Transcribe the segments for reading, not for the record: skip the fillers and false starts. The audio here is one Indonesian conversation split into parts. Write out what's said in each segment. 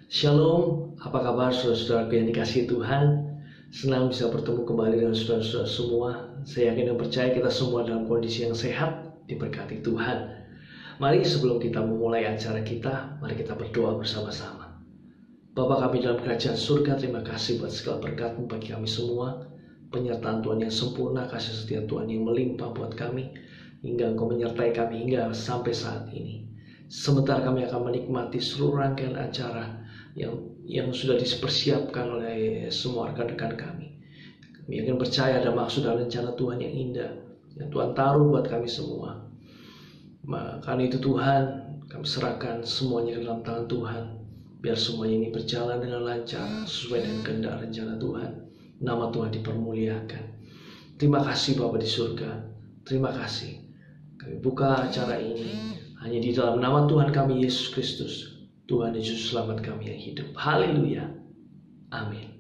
Shalom, apa kabar saudara-saudara yang dikasihi Tuhan? Senang bisa bertemu kembali dengan saudara-saudara semua. Saya yakin dan percaya kita semua dalam kondisi yang sehat, diberkati Tuhan. Mari sebelum kita memulai acara kita, mari kita berdoa bersama-sama. Bapa kami dalam kerajaan surga, terima kasih buat segala berkat-Mu bagi kami semua. Penyertaan Tuhan yang sempurna, kasih setia Tuhan yang melimpah buat kami, hingga Engkau menyertai kami hingga sampai saat ini. Sementara kami akan menikmati seluruh rangkaian acara yang sudah dipersiapkan oleh semua rekan-rekan kami. Kami akan percaya ada maksud dan rencana Tuhan yang indah yang Tuhan taruh buat kami semua. Karena itu Tuhan, kami serahkan semuanya ke dalam tangan Tuhan. Biar semuanya ini berjalan dengan lancar sesuai dengan kehendak rencana Tuhan. Nama Tuhan dipermuliakan. Terima kasih Bapa di surga. Terima kasih. Kami buka acara ini hanya di dalam nama Tuhan kami Yesus Kristus. Tuhan Yesus selamat kami yang hidup. Haleluya. Amin.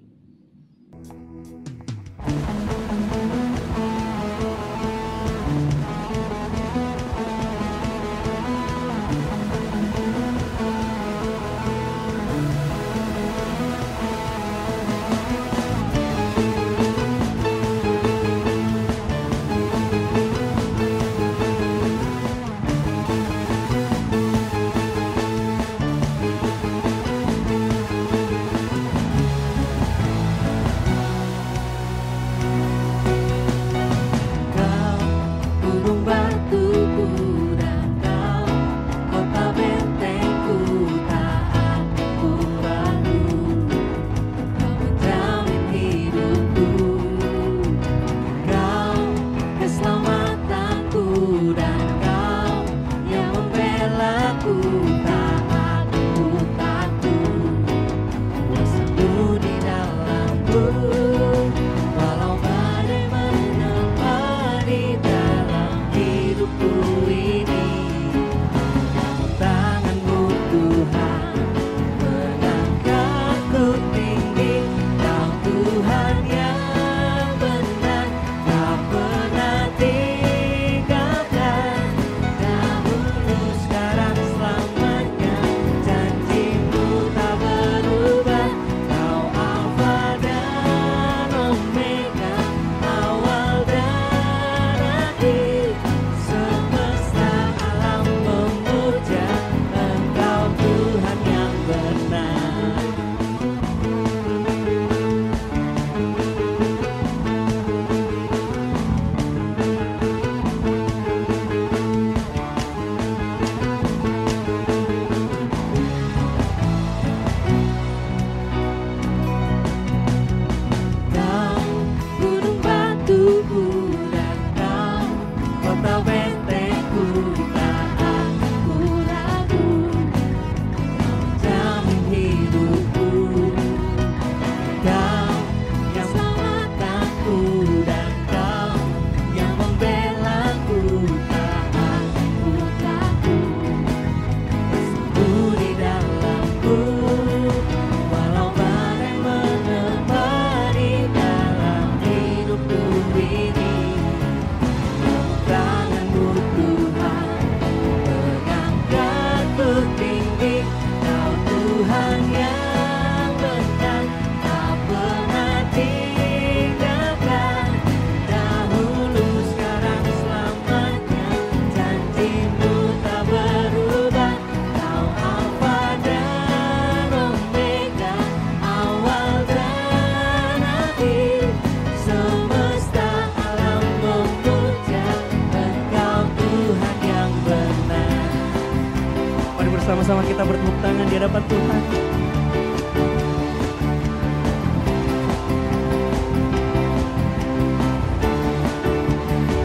Sama-sama kita bertepuk tangan di hadapan Tuhan.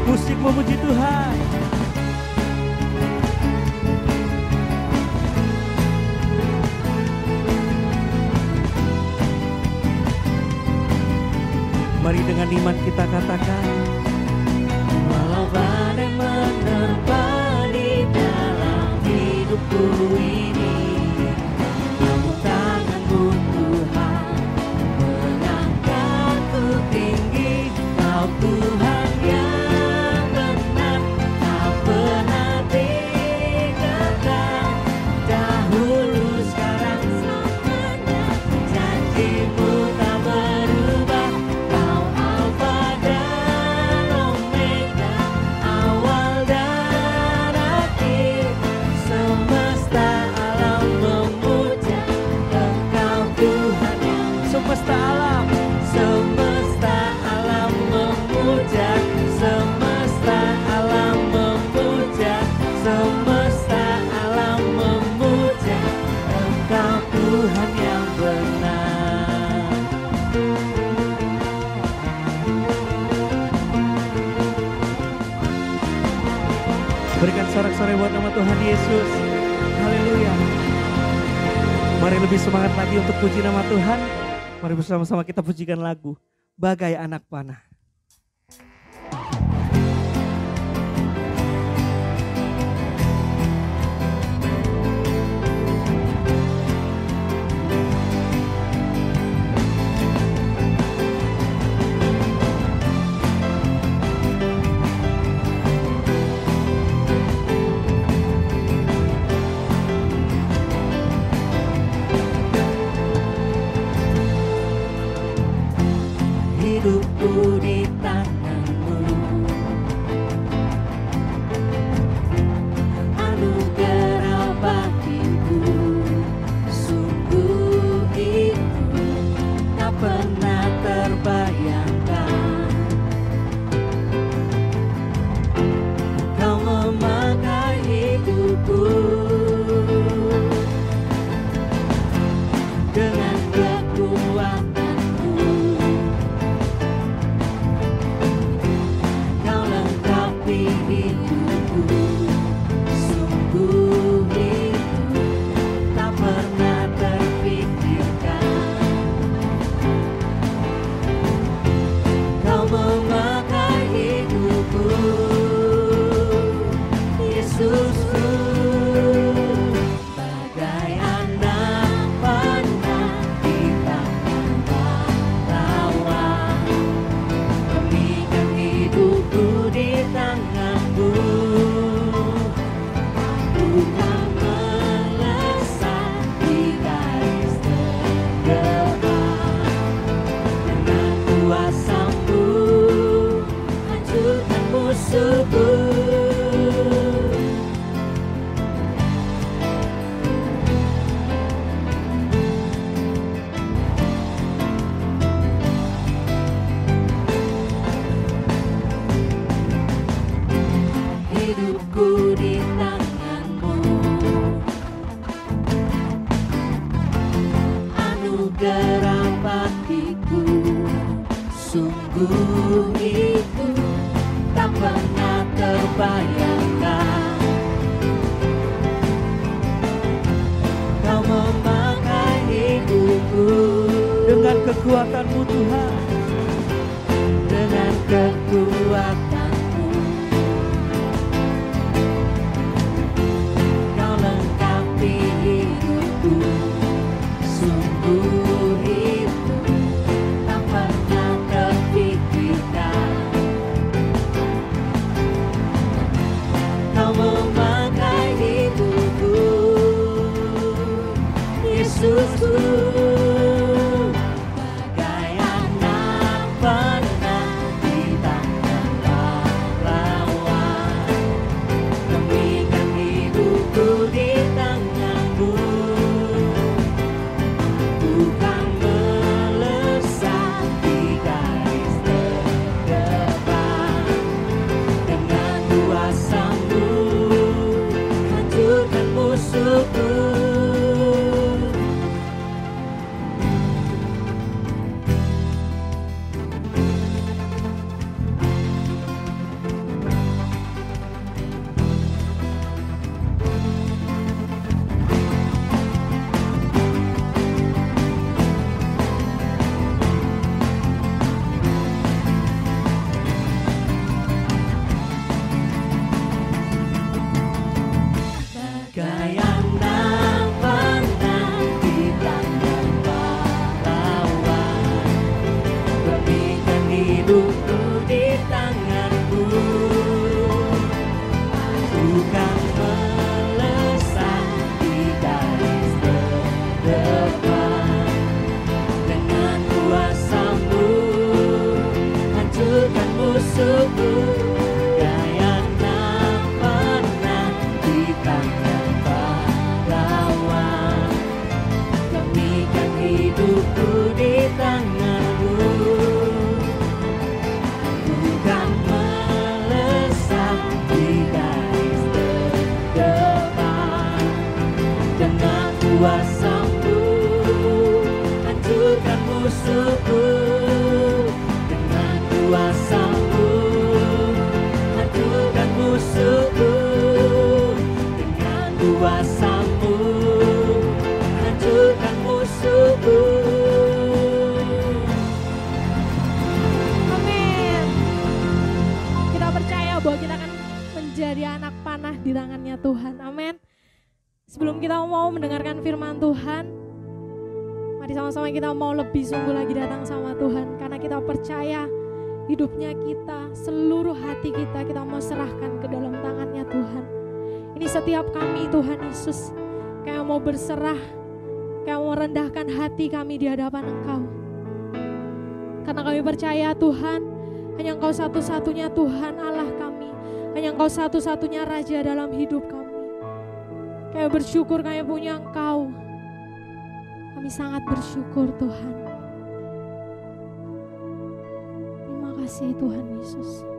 Musik memuji Tuhan. Mari dengan iman kita katakan, walau badai menerpa di dalam hidupku ini, namun tanganmu Tuhan mengangkatku tinggi. Kau Tuhan yang benar, tak pernah tinggalkan. Dahulu, sekarang, selamanya. Yesus. Haleluya. Mari lebih semangat lagi untuk puji nama Tuhan. Mari bersama-sama kita pujikan lagu Bagai Anak Panah. Hidupku di tangan-Mu, anugerah bagiku, sungguh itu tak pernah terbayangkan. Kau memakai hidupku dengan kekuatan. Hidupku di tangan-Mu, anugerah bagiku, sungguh itu tak pernah terbayangkan. Kau memakai hidupku dengan kekuatan-Mu Tuhan, dengan kekuatan. Bagai anak panah di tangan pahlawan, demikian hidupku di tangan-Mu, bukan melesat di garis terdepan. Dengan kuasa-Mu hancurkan musuhku. Dengan mau mendengarkan firman Tuhan, mari sama-sama kita mau lebih sungguh lagi datang sama Tuhan. Karena kita percaya hidupnya kita, seluruh hati kita mau serahkan ke dalam tangannya Tuhan. Ini setiap kami Tuhan Yesus, kayak mau berserah, kayak mau merendahkan hati kami di hadapan Engkau. Karena kami percaya Tuhan, hanya Engkau satu-satunya Tuhan Allah kami. Hanya Engkau satu-satunya Raja dalam hidup kami. Kami bersyukur kami punya Engkau. Kami sangat bersyukur Tuhan. Terima kasih Tuhan Yesus.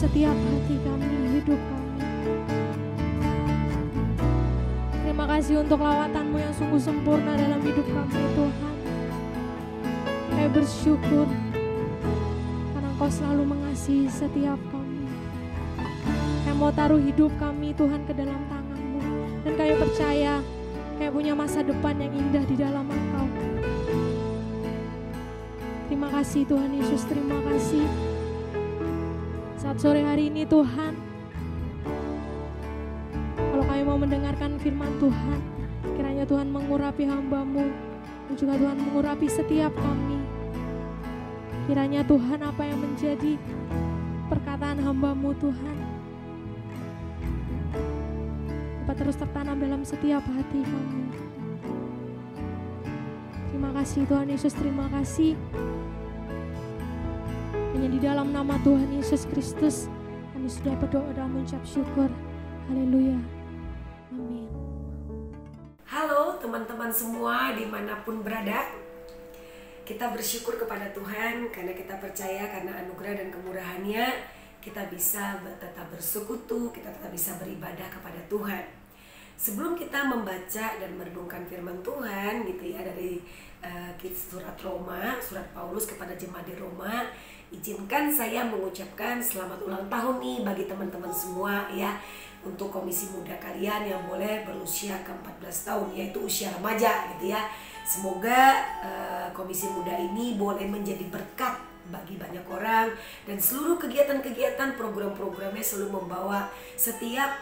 setiap hati kami, hidup kami. Terima kasih untuk lawatan-Mu yang sungguh sempurna dalam hidup kami Tuhan. Kami bersyukur karena Engkau selalu mengasihi setiap kami. Kami mau taruh hidup kami Tuhan ke dalam tangan-Mu. Dan kami percaya kami punya masa depan yang indah di dalam Engkau. Terima kasih Tuhan Yesus, terima kasih. Saat sore hari ini Tuhan, kalau kami mau mendengarkan firman Tuhan, kiranya Tuhan mengurapi hamba-Mu, dan juga Tuhan mengurapi setiap kami. Kiranya Tuhan apa yang menjadi perkataan hamba-Mu Tuhan, dapat terus tertanam dalam setiap hati kami. Terima kasih Tuhan Yesus, terima kasih. Hanya di dalam nama Tuhan Yesus Kristus kami sudah berdoa dan mengucap syukur. Haleluya. Amin. Halo teman-teman semua dimanapun berada. Kita bersyukur kepada Tuhan karena kita percaya karena anugerah dan kemurahan-Nya kita bisa tetap bersekutu, kita tetap bisa beribadah kepada Tuhan. Sebelum kita membaca dan merenungkan firman Tuhan gitu ya dari surat Roma, surat Paulus kepada jemaat di Roma, izinkan saya mengucapkan selamat ulang tahun nih bagi teman-teman semua ya, untuk komisi muda kalian yang boleh berusia ke-14 tahun yaitu usia remaja gitu ya. Semoga komisi muda ini boleh menjadi berkat bagi banyak orang dan seluruh kegiatan-kegiatan program-programnya selalu membawa setiap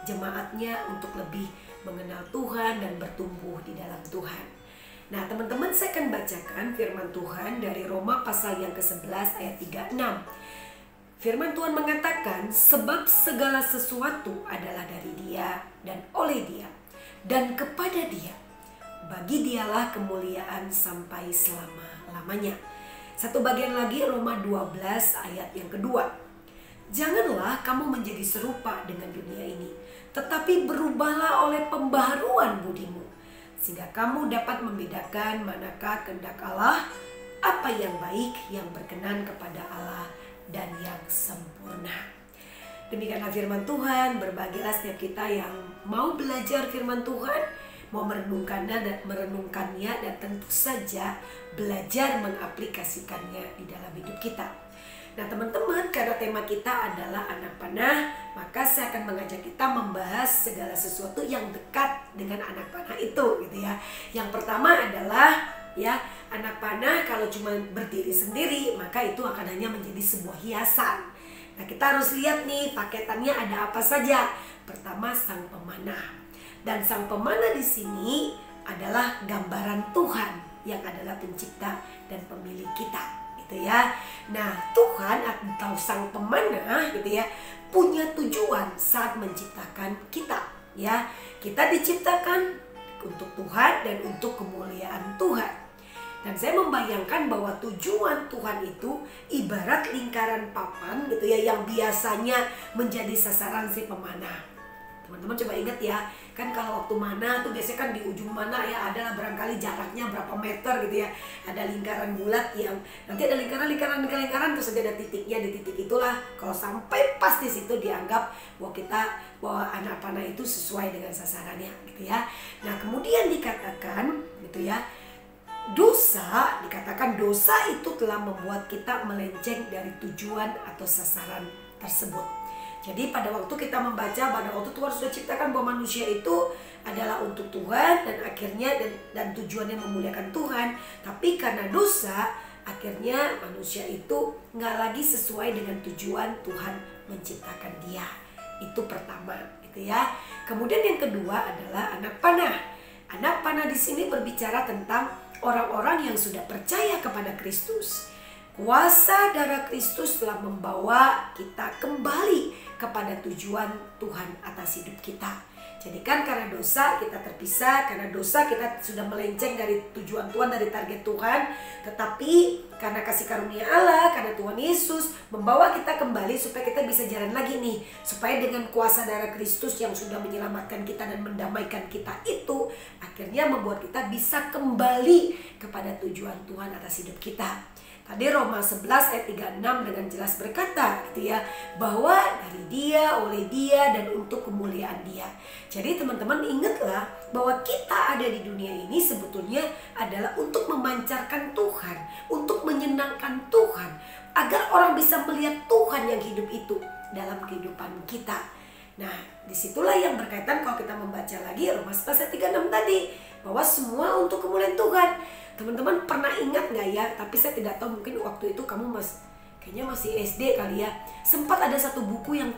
jemaatnya untuk lebih mengenal Tuhan dan bertumbuh di dalam Tuhan. Nah teman-teman, saya akan bacakan firman Tuhan dari Roma pasal yang ke-11 ayat 36. Firman Tuhan mengatakan, sebab segala sesuatu adalah dari Dia dan oleh Dia dan kepada Dia. Bagi Dialah kemuliaan sampai selama-lamanya. Satu bagian lagi Roma 12 ayat yang kedua. Janganlah kamu menjadi serupa dengan dunia ini, tetapi berubahlah oleh pembaharuan budimu, sehingga kamu dapat membedakan manakah kehendak Allah, apa yang baik, yang berkenan kepada Allah, dan yang sempurna. Demikianlah firman Tuhan. Berbahagialah setiap kita yang mau belajar firman Tuhan, mau merenungkannya dan tentu saja belajar mengaplikasikannya di dalam hidup kita. Nah teman-teman, karena tema kita adalah anak panah, maka saya akan mengajak kita membahas segala sesuatu yang dekat dengan anak panah itu gitu ya. Yang pertama adalah ya, anak panah kalau cuma berdiri sendiri maka itu akan hanya menjadi sebuah hiasan. Nah kita harus lihat nih paketannya ada apa saja. Pertama, sang pemanah. Dan sang pemanah di sini adalah gambaran Tuhan yang adalah pencipta dan pemilik kita. Gitu ya. Nah Tuhan atau sang pemanah gitu ya punya tujuan saat menciptakan kita ya. Kita diciptakan untuk Tuhan dan untuk kemuliaan Tuhan. Dan saya membayangkan bahwa tujuan Tuhan itu ibarat lingkaran papan gitu ya, yang biasanya menjadi sasaran si pemanah. Teman-teman coba ingat ya, kan kalau waktu mana tuh biasanya kan di ujung mana ya adalah barangkali jaraknya berapa meter gitu ya. Ada lingkaran bulat yang nanti ada lingkaran terus ada titiknya, di titik itulah kalau sampai pas di situ dianggap bahwa anak panah itu sesuai dengan sasarannya gitu ya. Nah kemudian dikatakan gitu ya, dikatakan dosa itu telah membuat kita melenceng dari tujuan atau sasaran tersebut. Jadi pada waktu kita membaca, pada waktu Tuhan sudah ciptakan bahwa manusia itu adalah untuk Tuhan dan akhirnya dan tujuannya memuliakan Tuhan. Tapi karena dosa, akhirnya manusia itu nggak lagi sesuai dengan tujuan Tuhan menciptakan dia. Itu pertama, gitu ya. Kemudian yang kedua adalah anak panah. Anak panah di sini berbicara tentang orang-orang yang sudah percaya kepada Kristus. Kuasa darah Kristus telah membawa kita kembali kepada tujuan Tuhan atas hidup kita. Jadi kan karena dosa kita terpisah, karena dosa kita sudah melenceng dari tujuan Tuhan, dari target Tuhan. Tetapi karena kasih karunia Allah, karena Tuhan Yesus membawa kita kembali supaya kita bisa jalan lagi nih. Supaya dengan kuasa darah Kristus yang sudah menyelamatkan kita dan mendamaikan kita itu, akhirnya membuat kita bisa kembali kepada tujuan Tuhan atas hidup kita. Tadi Roma 11 ayat 36 dengan jelas berkata gitu ya, bahwa dari Dia, oleh Dia, dan untuk kemuliaan Dia. Jadi teman-teman ingatlah bahwa kita ada di dunia ini sebetulnya adalah untuk memancarkan Tuhan, untuk menyenangkan Tuhan, agar orang bisa melihat Tuhan yang hidup itu dalam kehidupan kita. Nah, disitulah yang berkaitan kalau kita membaca lagi Roma 11 ayat 36 tadi, bahwa semua untuk kemuliaan Tuhan. Teman-teman pernah ingat nggak ya? Tapi saya tidak tahu, mungkin waktu itu kamu kayaknya masih SD kali ya. Sempat ada satu buku yang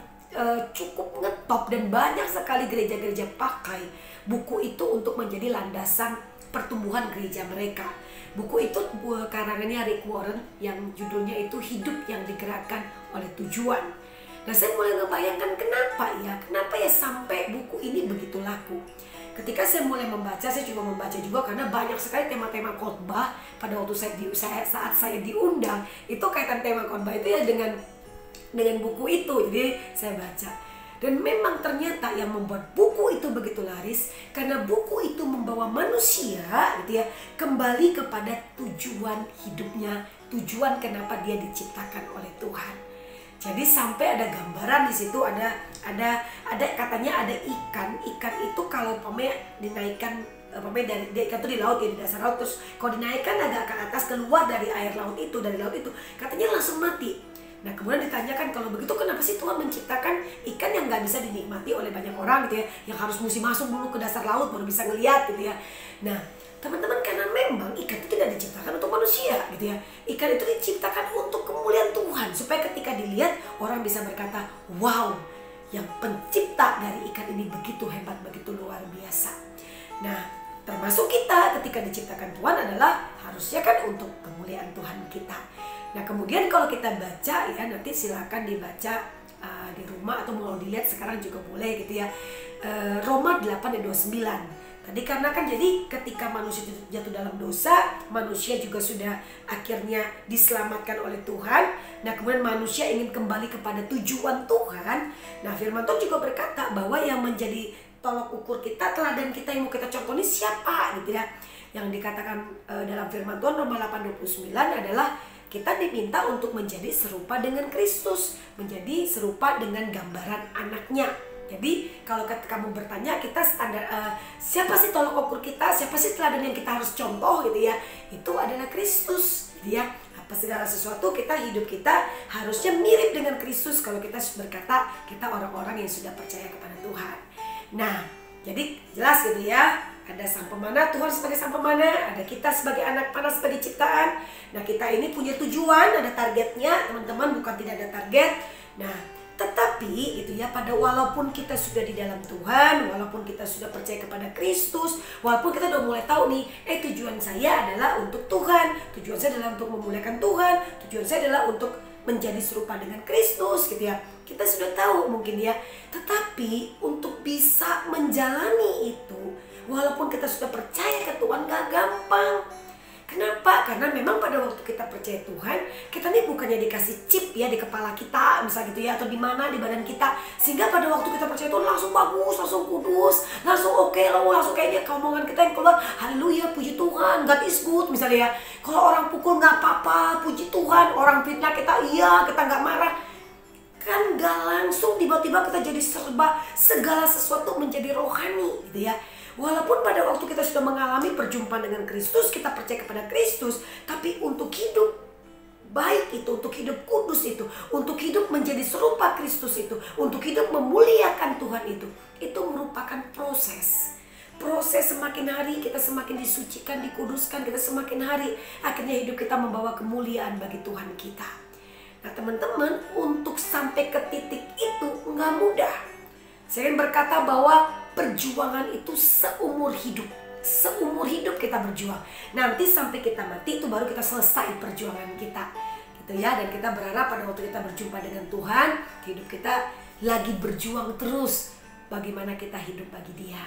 cukup ngetop dan banyak sekali gereja-gereja pakai buku itu untuk menjadi landasan pertumbuhan gereja mereka. Buku itu karangannya Rick Warren yang judulnya itu Hidup yang Digerakkan oleh Tujuan. Nah, saya mulai ngebayangkan kenapa ya sampai buku ini begitu laku. Ketika saya mulai membaca, saya juga membaca juga karena banyak sekali tema-tema khotbah pada waktu saat saya diundang. Itu kaitan tema khotbah itu ya dengan buku itu. Jadi saya baca. Dan memang ternyata yang membuat buku itu begitu laris karena buku itu membawa manusia gitu ya kembali kepada tujuan hidupnya, tujuan kenapa dia diciptakan oleh Tuhan. Jadi sampai ada gambaran di situ, ada katanya ada ikan itu kalau dinaikkan dari ikan itu di laut ya, di dasar laut, terus kalau dinaikkan agak ke atas keluar dari laut itu katanya langsung mati. Nah, kemudian ditanyakan, kalau begitu kenapa sih Tuhan menciptakan ikan yang nggak bisa dinikmati oleh banyak orang gitu ya, yang harus mesti masuk dulu ke dasar laut baru bisa ngelihat gitu ya. Nah, teman-teman, karena memang ikan itu tidak diciptakan untuk manusia gitu ya. Ikan itu diciptakan untuk kemuliaan Tuhan, supaya ketika dilihat orang bisa berkata, wow, yang pencipta dari ikan ini begitu hebat, begitu luar biasa. Nah, termasuk kita ketika diciptakan Tuhan adalah harusnya kan untuk kemuliaan Tuhan kita. Nah, kemudian kalau kita baca ya, nanti silakan dibaca di rumah atau mau dilihat sekarang juga boleh gitu ya. Roma 8 ayat 29. Tadi karena kan jadi ketika manusia jatuh dalam dosa, manusia juga sudah akhirnya diselamatkan oleh Tuhan. Nah, kemudian manusia ingin kembali kepada tujuan Tuhan. Nah, firman Tuhan juga berkata bahwa yang menjadi tolok ukur kita, teladan kita yang mau kita contoh ini siapa gitu ya. Yang dikatakan dalam firman Tuhan Roma 8:29 adalah kita diminta untuk menjadi serupa dengan Kristus, menjadi serupa dengan gambaran anaknya. Jadi kalau kamu bertanya kita standar siapa sih tolok ukur kita, siapa sih teladan yang kita harus contoh gitu ya, itu adalah Kristus gitu ya. Apa segala sesuatu hidup kita harusnya mirip dengan Kristus kalau kita berkata kita orang-orang yang sudah percaya kepada Tuhan. Nah, jadi jelas gitu ya, ada sang pemana, Tuhan sebagai sang pemana, ada kita sebagai anak panah sebagai ciptaan. Nah, kita ini punya tujuan, ada targetnya teman-teman, bukan tidak ada target. Nah, tetapi itu ya, walaupun kita sudah di dalam Tuhan, walaupun kita sudah percaya kepada Kristus, walaupun kita udah mulai tahu nih, tujuan saya adalah untuk Tuhan, tujuan saya adalah untuk memuliakan Tuhan, tujuan saya adalah untuk menjadi serupa dengan Kristus gitu ya. Kita sudah tahu mungkin ya, tetapi untuk bisa menjalani itu, walaupun kita sudah percaya ke Tuhan, gak gampang. Kenapa? Karena memang pada waktu kita percaya Tuhan, kita nih bukannya dikasih chip ya di kepala kita, misalnya gitu ya, atau di mana di badan kita, sehingga pada waktu kita percaya Tuhan langsung bagus, langsung kudus, langsung oke, langsung kayaknya omongan kita yang keluar, haleluya, puji Tuhan, God is good misalnya ya. Kalau orang pukul nggak apa-apa, puji Tuhan. Orang fitnah kita, iya, kita nggak marah. Kan nggak langsung tiba-tiba kita jadi segala sesuatu menjadi rohani gitu ya. Walaupun pada waktu kita sudah mengalami perjumpaan dengan Kristus, kita percaya kepada Kristus, tapi untuk hidup baik itu, untuk hidup kudus itu, untuk hidup menjadi serupa Kristus itu, untuk hidup memuliakan Tuhan itu merupakan proses. Proses semakin hari kita semakin disucikan, dikuduskan, kita semakin hari akhirnya hidup kita membawa kemuliaan bagi Tuhan kita. Nah, teman-teman, untuk sampai ke titik itu nggak mudah. Saya ingin berkata bahwa perjuangan itu seumur hidup. Seumur hidup kita berjuang. Nanti sampai kita mati itu baru kita selesai perjuangan kita. Gitu ya, dan kita berharap pada waktu kita berjumpa dengan Tuhan, hidup kita lagi berjuang terus bagaimana kita hidup bagi Dia.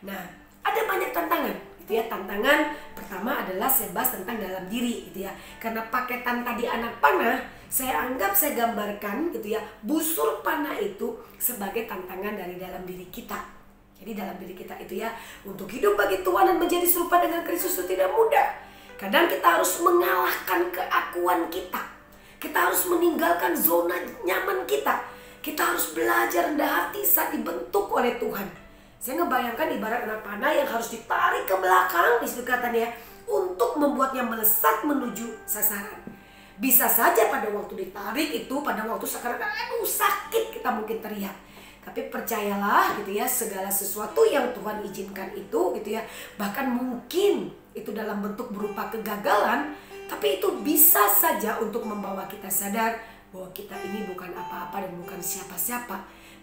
Nah, ada banyak tantangan. Gitu ya, tantangan pertama adalah saya bahas tentang dalam diri gitu ya. Karena paketan tadi anak panah, saya gambarkan gitu ya, busur panah itu sebagai tantangan dari dalam diri kita. Jadi dalam diri kita itu ya, untuk hidup bagi Tuhan dan menjadi serupa dengan Kristus itu tidak mudah. Kadang kita harus mengalahkan keakuan kita. Kita harus meninggalkan zona nyaman kita. Kita harus belajar rendah hati saat dibentuk oleh Tuhan. Saya ngebayangkan ibarat anak panah yang harus ditarik ke belakang, disebutkannya, untuk membuatnya melesat menuju sasaran. Bisa saja pada waktu ditarik itu, pada waktu sekarang aduh sakit kita mungkin teriak. Tapi percayalah gitu ya, segala sesuatu yang Tuhan izinkan itu gitu ya, bahkan mungkin itu dalam bentuk berupa kegagalan, tapi itu bisa saja untuk membawa kita sadar bahwa kita ini bukan apa-apa dan bukan siapa-siapa.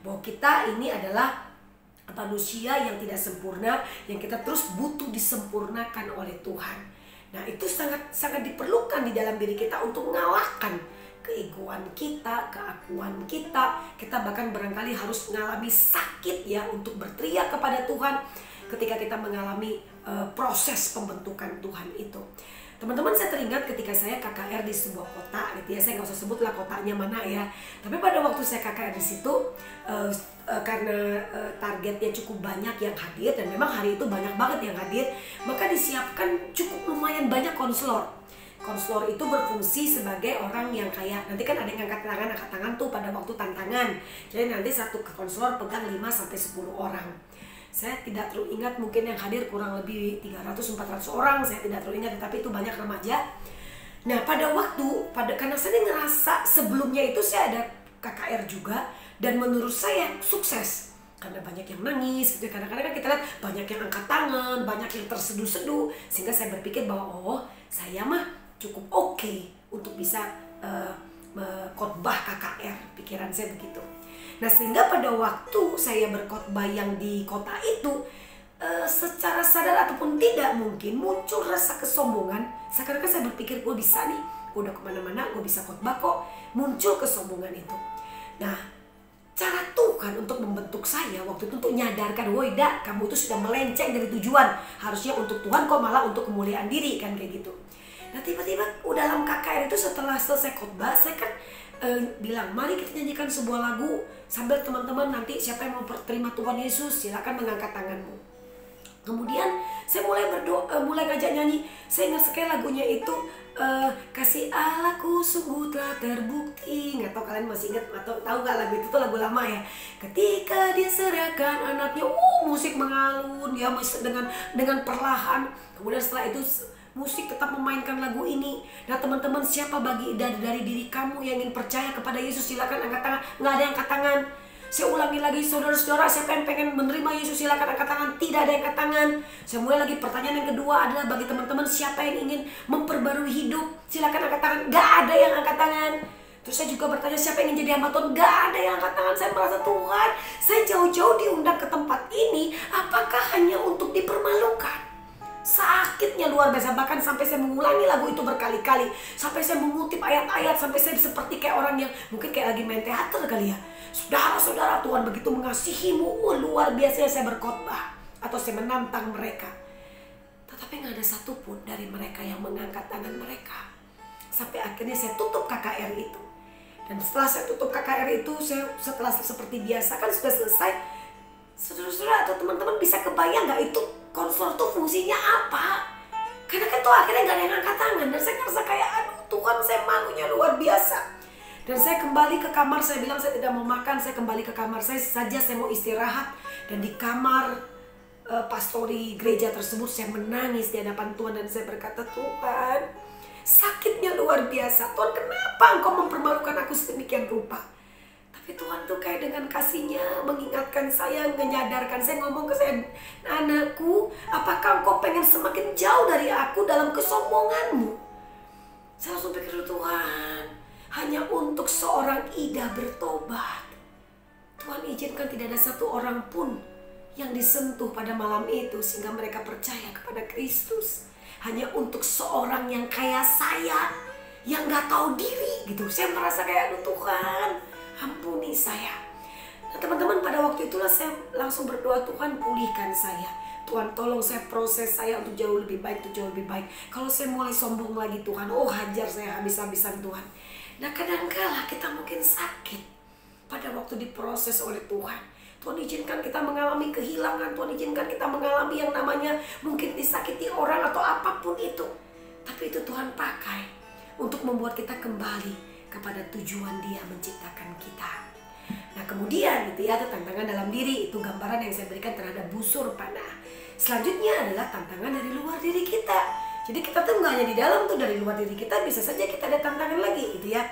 Bahwa kita ini adalah manusia yang tidak sempurna, yang kita terus butuh disempurnakan oleh Tuhan. Nah, itu sangat diperlukan di dalam diri kita untuk mengalahkan keegoan kita, keakuan kita. Kita bahkan barangkali harus mengalami sakit ya untuk berteriak kepada Tuhan ketika kita mengalami proses pembentukan Tuhan itu. Teman-teman, saya teringat ketika saya KKR di sebuah kota gitu ya, saya nggak usah sebutlah kotanya mana ya. Tapi pada waktu saya KKR di situ, karena targetnya cukup banyak yang hadir dan memang hari itu banyak banget yang hadir, maka disiapkan cukup lumayan banyak konselor. Konselor itu berfungsi sebagai orang yang kayak, nanti kan ada yang angkat tangan tuh pada waktu tantangan. Jadi nanti satu konselor pegang 5-10 orang. Saya tidak terlalu ingat, mungkin yang hadir kurang lebih 300-400 orang, saya tidak terlalu ingat, tapi itu banyak remaja. Nah, karena saya ngerasa sebelumnya itu saya ada KKR juga, dan menurut saya sukses. Karena banyak yang nangis, gitu. Kadang-kadang kan kita lihat banyak yang angkat tangan, banyak yang terseduh-seduh, sehingga saya berpikir bahwa oh, saya mah cukup oke untuk bisa khotbah KKR, pikiran saya begitu. Nah, sehingga pada waktu saya berkhotbah yang di kota itu, secara sadar ataupun tidak mungkin muncul rasa kesombongan. Sekarang saya berpikir gue bisa nih, gue udah kemana-mana, gue bisa khotbah kok. Muncul kesombongan itu. Nah, cara Tuhan untuk membentuk saya waktu itu untuk nyadarkan, woi dak, kamu itu sudah melenceng dari tujuan. Harusnya untuk Tuhan kok malah untuk kemuliaan diri, kan kayak gitu. Nah, tiba-tiba dalam KKR itu setelah selesai khotbah, saya kan bilang, mari kita nyanyikan sebuah lagu sambil teman-teman nanti siapa yang mau terima Tuhan Yesus silakan mengangkat tanganmu. Kemudian saya mulai berdoa, mulai ngajak nyanyi. Saya ingat sekali lagunya itu kasih Allahku sungguh telah terbukti. Nggak tahu kalian masih ingat atau tahu nggak lagu itu? Tuh lagu lama ya. Ketika dia serahkan anaknya, musik mengalun ya, dengan perlahan. Kemudian setelah itu musik tetap memainkan lagu ini. Nah, teman-teman, siapa dari diri kamu yang ingin percaya kepada Yesus, silakan angkat tangan. Nggak ada yang angkat tangan. Saya ulangi lagi, saudara-saudara, siapa yang pengen menerima Yesus, silakan angkat tangan. Tidak ada yang angkat tangan. Saya mulai lagi, pertanyaan yang kedua adalah bagi teman-teman, siapa yang ingin memperbarui hidup, silakan angkat tangan. Nggak ada yang angkat tangan. Terus saya juga bertanya, siapa yang ingin jadi hamba Tuhan? Nggak ada yang angkat tangan. Saya merasa, Tuhan, saya jauh-jauh diundang ke tempat ini, apakah hanya untuk dipermalukan? Sakitnya luar biasa, bahkan sampai saya mengulangi lagu itu berkali-kali, sampai saya mengutip ayat-ayat, sampai saya seperti kayak orang yang mungkin kayak lagi main teater kali ya. Saudara-saudara, Tuhan begitu mengasihimu, luar biasa saya berkhotbah atau saya menantang mereka. Tetapi nggak ada satupun dari mereka yang mengangkat tangan mereka. Sampai akhirnya saya tutup KKR itu. Dan setelah saya tutup KKR itu, setelah seperti biasa kan sudah selesai. Saudara-saudara atau teman-teman bisa kebayang nggak itu konselor tuh fungsinya apa? Karena kan tuh akhirnya gak ada yang angkat tangan. Dan saya ngerasa kayak, aduh Tuhan, saya malunya luar biasa. Dan saya kembali ke kamar, saya bilang saya tidak mau makan. Saya kembali ke kamar saya mau istirahat. Dan di kamar pastori gereja tersebut saya menangis di hadapan Tuhan. Dan saya berkata, Tuhan, sakitnya luar biasa. Tuhan, kenapa Engkau mempermalukan aku sedemikian rupa? Tapi Tuhan tuh kayak dengan kasih-Nya mengingatkan saya, menyadarkan saya, ngomong ke saya, anakku, apakah engkau pengen semakin jauh dari aku dalam kesombonganmu? Saya langsung pikir, Tuhan, hanya untuk seorang Ida bertobat. Tuhan izinkan tidak ada satu orang pun yang disentuh pada malam itu sehingga mereka percaya kepada Kristus. Hanya untuk seorang yang kayak saya, yang gak tahu diri gitu. Saya merasa kayak, aduh Tuhan, ampuni saya. Nah, teman-teman, pada waktu itulah saya langsung berdoa, Tuhan pulihkan saya. Tuhan tolong saya proses saya untuk jauh lebih baik, Kalau saya mulai sombong lagi, Tuhan, hajar saya habis-habisan Tuhan. Nah, kadang-kala kita mungkin sakit pada waktu diproses oleh Tuhan. Tuhan izinkan kita mengalami kehilangan, Tuhan izinkan kita mengalami yang namanya mungkin disakiti orang atau apapun itu. Tapi itu Tuhan pakai untuk membuat kita kembali kepada tujuan Dia menciptakan kita. Nah kemudian gitu ya, ada tantangan dalam diri. Itu gambaran yang saya berikan terhadap busur panah. Selanjutnya adalah tantangan dari luar diri kita. Jadi kita tuh nggak hanya di dalam tuh, dari luar diri kita bisa saja kita ada tantangan lagi gitu ya.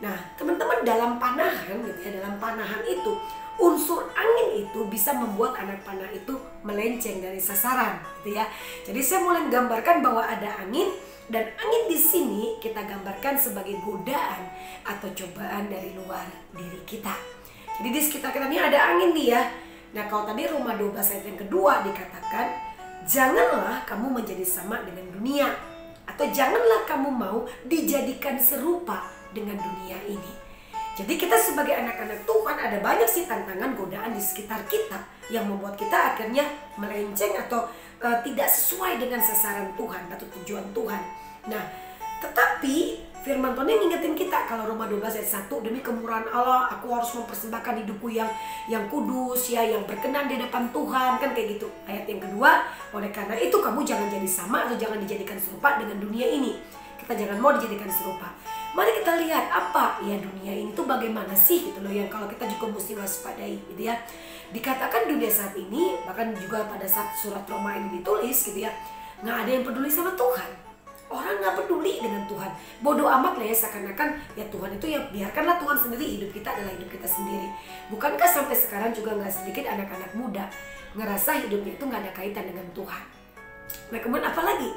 Nah teman-teman, dalam panahan gitu ya, dalam panahan itu unsur angin itu bisa membuat anak panah itu melenceng dari sasaran gitu ya. Jadi saya mulai menggambarkan bahwa ada angin, dan angin di sini kita gambarkan sebagai godaan atau cobaan dari luar diri kita. Jadi di sekitar kita ini ada angin nih ya. Nah kalau tadi Roma 12 ayat yang kedua dikatakan, janganlah kamu menjadi sama dengan dunia, atau janganlah kamu mau dijadikan serupa dengan dunia ini. Jadi kita sebagai anak-anak Tuhan ada banyak sih tantangan, godaan di sekitar kita yang membuat kita akhirnya melenceng atau tidak sesuai dengan sasaran Tuhan atau tujuan Tuhan. Nah, tetapi firman Tuhan yang ngingetin kita, kalau Roma 12 ayat 1, demi kemurahan Allah aku harus mempersembahkan hidupku yang kudus ya, yang berkenan di depan Tuhan, kan kayak gitu. Ayat yang kedua, oleh karena itu kamu jangan jadi sama atau jangan dijadikan serupa dengan dunia ini. Kita jangan mau dijadikan serupa. Mari kita lihat apa ya dunia ini tuh bagaimana sih gitu loh, yang kalau kita juga mesti waspadai gitu ya. Dikatakan dunia saat ini, bahkan juga pada saat surat Roma ini ditulis gitu ya, nggak ada yang peduli sama Tuhan. Orang nggak peduli dengan Tuhan, bodoh amat lah ya, seakan-akan ya Tuhan itu ya biarkanlah Tuhan sendiri, hidup kita adalah hidup kita sendiri. Bukankah sampai sekarang juga nggak sedikit anak-anak muda ngerasa hidupnya itu nggak ada kaitan dengan Tuhan. Nah kemudian apalagi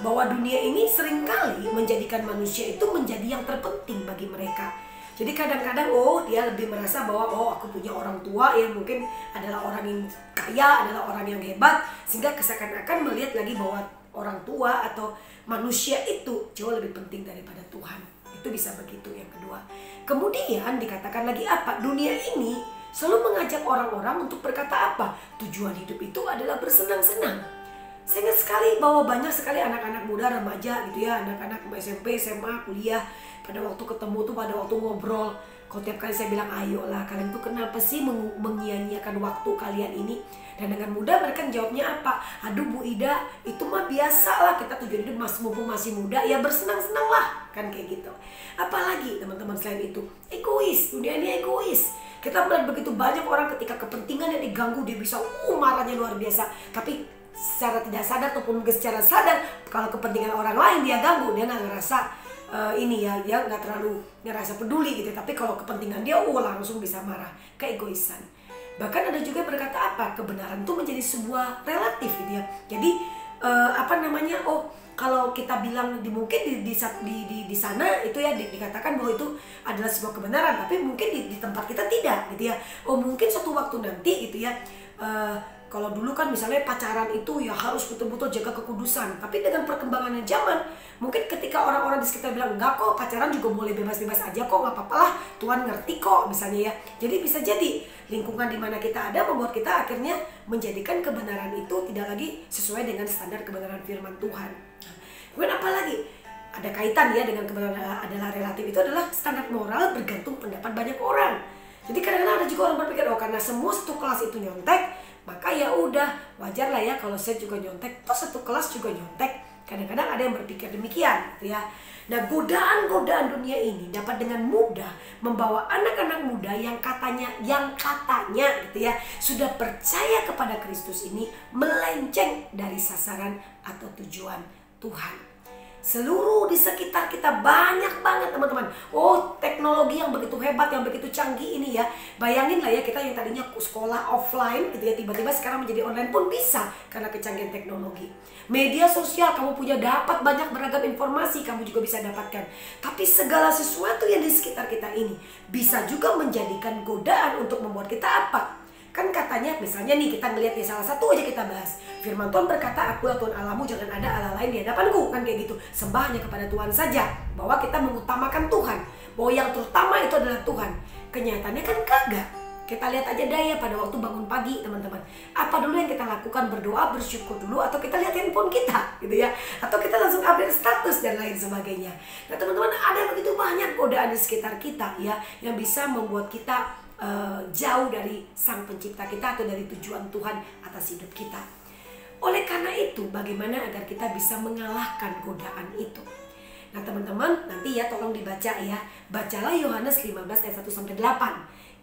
bahwa dunia ini seringkali menjadikan manusia itu menjadi yang terpenting bagi mereka. Jadi kadang-kadang dia lebih merasa bahwa aku punya orang tua yang mungkin adalah orang yang kaya, adalah orang yang hebat, sehingga seakan-akan melihat lagi bahwa orang tua atau manusia itu jauh lebih penting daripada Tuhan. Itu bisa begitu yang kedua. Kemudian dikatakan lagi apa? Dunia ini selalu mengajak orang-orang untuk berkata apa? Tujuan hidup itu adalah bersenang-senang. Saya ingat sekali bahwa banyak sekali anak-anak muda, remaja gitu ya, anak-anak SMP, SMA, kuliah, pada waktu ketemu tuh, pada waktu ngobrol, kalau tiap kali saya bilang ayolah, kalian tuh kenapa sih menyia-nyiakan waktu kalian ini? Dan dengan mudah mereka jawabnya apa? Aduh Bu Ida, itu mah biasa lah, kita tujuan hidup mumpung masih muda, ya bersenang-senang lah, kan kayak gitu. Apalagi teman-teman selain itu, egois, dunia ini egois. Kita melihat begitu banyak orang ketika kepentingannya diganggu, dia bisa marahnya luar biasa. Tapi secara tidak sadar ataupun secara sadar, kalau kepentingan orang lain dia ganggu, dia nggak ngerasa dia nggak terlalu ngerasa peduli gitu. Tapi kalau kepentingan dia, langsung bisa marah, keegoisan. Bahkan ada juga yang berkata apa? Kebenaran itu menjadi sebuah relatif gitu ya. Jadi kalau kita bilang mungkin di sana itu ya dikatakan bahwa itu adalah sebuah kebenaran, tapi mungkin di tempat kita tidak gitu ya. Mungkin suatu waktu nanti gitu ya. Kalau dulu kan misalnya pacaran itu ya harus betul-betul jaga kekudusan. Tapi dengan perkembangannya zaman, mungkin ketika orang-orang di sekitar bilang enggak kok, pacaran juga boleh bebas-bebas aja kok, nggak apa-apa lah, Tuhan ngerti kok misalnya ya. Jadi bisa jadi lingkungan di mana kita ada membuat kita akhirnya menjadikan kebenaran itu tidak lagi sesuai dengan standar kebenaran firman Tuhan. Kemudian apa lagi? Ada kaitan ya dengan kebenaran adalah relatif, itu adalah standar moral bergantung pendapat banyak orang. Jadi kadang-kadang ada juga orang berpikir karena semua satu kelas itu nyontek, maka ya udah wajar lah ya kalau saya juga nyontek, toh satu kelas juga nyontek. Kadang-kadang ada yang berpikir demikian gitu ya. Nah godaan-godaan dunia ini dapat dengan mudah membawa anak-anak muda yang katanya gitu ya sudah percaya kepada Kristus ini melenceng dari sasaran atau tujuan Tuhan. Seluruh di sekitar kita banyak banget teman-teman. Teknologi yang begitu hebat, yang begitu canggih ini ya. Bayangin lah ya, kita yang tadinya sekolah offline gitu ya, tiba-tiba sekarang menjadi online pun bisa karena kecanggihan teknologi. Media sosial, kamu punya dapat banyak beragam informasi, kamu juga bisa dapatkan. Tapi segala sesuatu yang di sekitar kita ini bisa juga menjadikan godaan untuk membuat kita apa? Kan katanya misalnya nih kita ngelihat salah satu aja kita bahas. Firman Tuhan berkata, akulah Tuhan Allahmu, jangan ada Allah lain di hadapanku. Kan kayak gitu. Sembah hanya kepada Tuhan saja. Bahwa kita mengutamakan Tuhan. Bahwa yang terutama itu adalah Tuhan. Kenyataannya kan kagak. Kita lihat aja daya pada waktu bangun pagi teman-teman. Apa dulu yang kita lakukan? Berdoa, bersyukur dulu, atau kita lihat handphone kita gitu ya. Atau kita langsung update status dan lain sebagainya. Nah teman-teman, ada begitu banyak godaan di sekitar kita ya, yang bisa membuat kita jauh dari sang pencipta kita atau dari tujuan Tuhan atas hidup kita. Oleh karena itu, bagaimana agar kita bisa mengalahkan godaan itu? Nah teman-teman, nanti ya tolong dibaca ya. Bacalah Yohanes 15 ayat 1-8.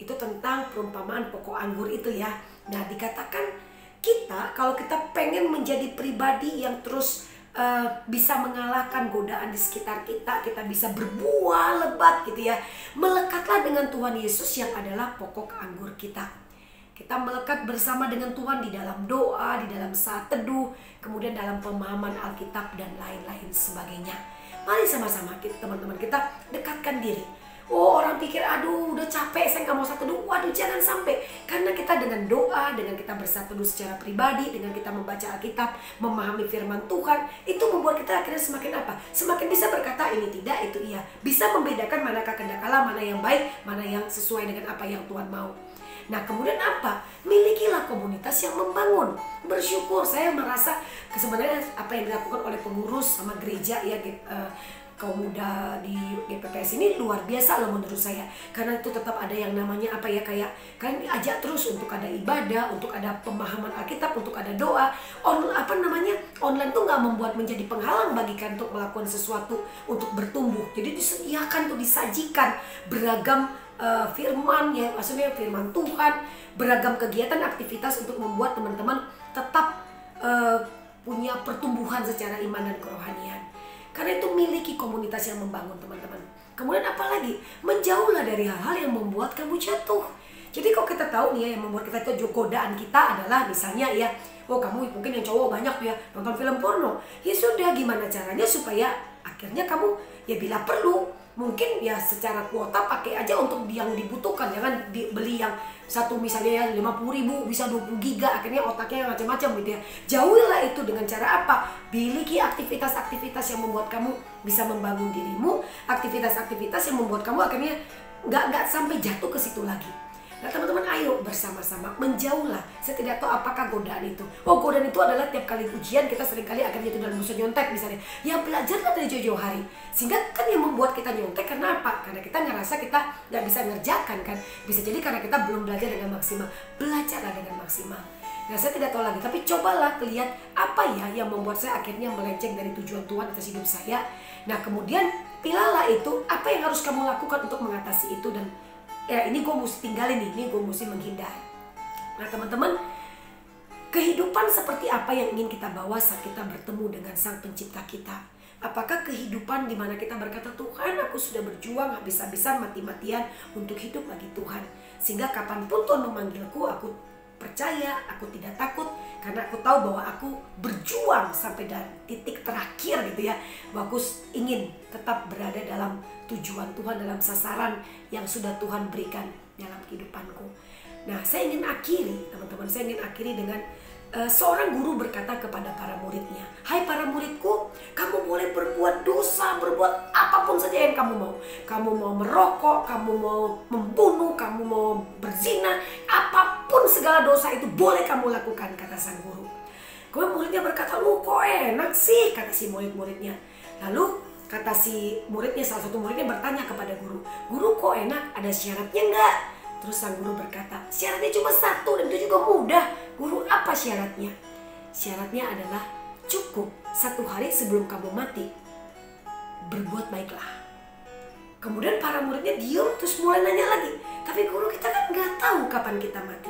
Itu tentang perumpamaan pokok anggur itu ya. Nah dikatakan kalau kita pengen menjadi pribadi yang terus bisa mengalahkan godaan di sekitar kita, kita bisa berbuah lebat gitu ya. Melekatlah dengan Tuhan Yesus yang adalah pokok anggur kita. Kita melekat bersama dengan Tuhan di dalam doa, di dalam saat teduh, kemudian dalam pemahaman Alkitab dan lain-lain sebagainya. Mari sama-sama teman-teman kita dekatkan diri. Oh, orang pikir aduh udah capek saya nggak mau saat teduh. Waduh, jangan sampai. Karena kita dengan doa, dengan kita bersatu teduh secara pribadi, dengan kita membaca Alkitab, memahami firman Tuhan, itu membuat kita akhirnya semakin apa? Semakin bisa berkata ini tidak, itu iya. Bisa membedakan manakah kehendak Allah, mana yang baik, mana yang sesuai dengan apa yang Tuhan mau. Nah kemudian apa? Milikilah komunitas yang membangun. Bersyukur, saya merasa sebenarnya apa yang dilakukan oleh pengurus sama gereja ya, kaum muda di GPPS ini luar biasa loh menurut saya. Karena itu tetap ada yang namanya apa ya, kayak kalian diajak terus untuk ada ibadah, untuk ada pemahaman Alkitab, untuk ada doa. Online tuh nggak membuat menjadi penghalang bagi kalian untuk melakukan sesuatu untuk bertumbuh. Jadi disediakan tuh, disajikan beragam firman ya, maksudnya firman Tuhan, beragam kegiatan aktivitas untuk membuat teman-teman tetap punya pertumbuhan secara iman dan kerohanian. Karena itu miliki komunitas yang membangun teman-teman. Kemudian apalagi, menjauhlah dari hal-hal yang membuat kamu jatuh. Jadi kalau kita tahu nih ya, yang membuat kita itu godaan kita adalah misalnya ya, oh kamu mungkin yang cowok banyak ya nonton film porno. Ya sudah, gimana caranya supaya akhirnya kamu ya bila perlu mungkin ya secara kuota pakai aja untuk yang dibutuhkan, jangan beli yang satu misalnya ya 50.000 bisa 20 giga, akhirnya otaknya macam-macam gitu ya. Jauhilah itu dengan cara apa? Miliki aktivitas-aktivitas yang membuat kamu bisa membangun dirimu, aktivitas-aktivitas yang membuat kamu akhirnya nggak sampai jatuh ke situ lagi. Nah teman-teman, ayo bersama-sama menjauhlah. Saya tidak tahu apakah godaan itu. Oh, godaan itu adalah tiap kali ujian kita seringkali akan jatuh dalam musuh nyontek misalnya. Ya belajarlah dari jauh-jauh hari. Sehingga kan yang membuat kita nyontek karena apa? Karena kita ngerasa kita nggak bisa ngerjakan kan. Bisa jadi karena kita belum belajar dengan maksimal. Belajarlah dengan maksimal. Nah saya tidak tahu lagi, tapi cobalah lihat apa ya yang membuat saya akhirnya melenceng dari tujuan Tuhan atas hidup saya. Nah kemudian pilihlah itu, apa yang harus kamu lakukan untuk mengatasi itu, dan ya ini gue mesti tinggalin nih, ini gue mesti menghindar. Nah teman-teman, kehidupan seperti apa yang ingin kita bawa saat kita bertemu dengan Sang Pencipta kita? Apakah kehidupan di mana kita berkata, Tuhan aku sudah berjuang habis-habisan, mati-matian untuk hidup bagi Tuhan, sehingga kapanpun Tuhan memanggilku, aku percaya, aku tidak takut, karena aku tahu bahwa aku berjuang sampai dari titik terakhir gitu ya, bahwa aku ingin tetap berada dalam tujuan Tuhan, dalam sasaran yang sudah Tuhan berikan dalam kehidupanku. Nah saya ingin akhiri teman-teman, saya ingin akhiri dengan seorang guru berkata kepada para muridnya, hai para muridku, kamu boleh berbuat dosa, berbuat apapun saja yang kamu mau. Kamu mau merokok, kamu mau membunuh, kamu mau berzina, apapun segala dosa itu boleh kamu lakukan, kata sang guru. Kemudian muridnya berkata, lu kok enak sih, kata si murid-muridnya. Lalu kata si muridnya, salah satu muridnya bertanya kepada guru, guru kok enak, ada syaratnya enggak? Terus sang guru berkata, syaratnya cuma satu dan itu juga mudah. Guru, apa syaratnya? Syaratnya adalah cukup 1 hari sebelum kamu mati, berbuat baiklah. Kemudian para muridnya diam, terus mulai nanya lagi, tapi guru kita kan nggak tahu kapan kita mati.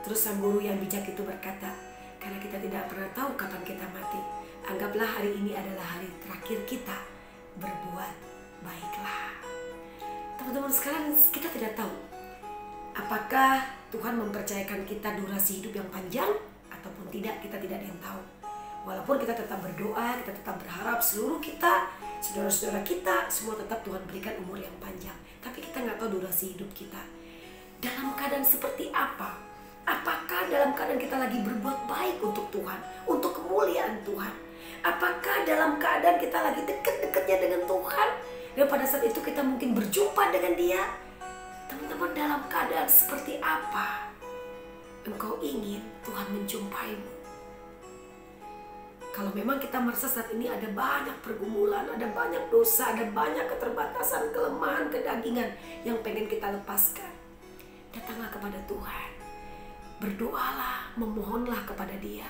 Terus sang guru yang bijak itu berkata, karena kita tidak pernah tahu kapan kita mati, anggaplah hari ini adalah hari terakhir kita, berbuat baiklah. Teman-teman sekalian, kita tidak tahu apakah Tuhan mempercayakan kita durasi hidup yang panjang ataupun tidak, kita tidak ada yang tahu. Walaupun kita tetap berdoa, kita tetap berharap seluruh kita, saudara-saudara kita, semua tetap Tuhan berikan umur yang panjang. Tapi kita nggak tahu durasi hidup kita dalam keadaan seperti apa. Apakah dalam keadaan kita lagi berbuat baik untuk Tuhan, untuk kemuliaan Tuhan? Apakah dalam keadaan kita lagi dekat-dekatnya dengan Tuhan, dan pada saat itu kita mungkin berjumpa dengan Dia? Teman-teman, dalam keadaan seperti apa engkau ingin Tuhan menjumpaimu? Kalau memang kita merasa saat ini ada banyak pergumulan, ada banyak dosa, ada banyak keterbatasan, kelemahan, kedagingan yang pengen kita lepaskan, datanglah kepada Tuhan. Berdoalah, memohonlah kepada Dia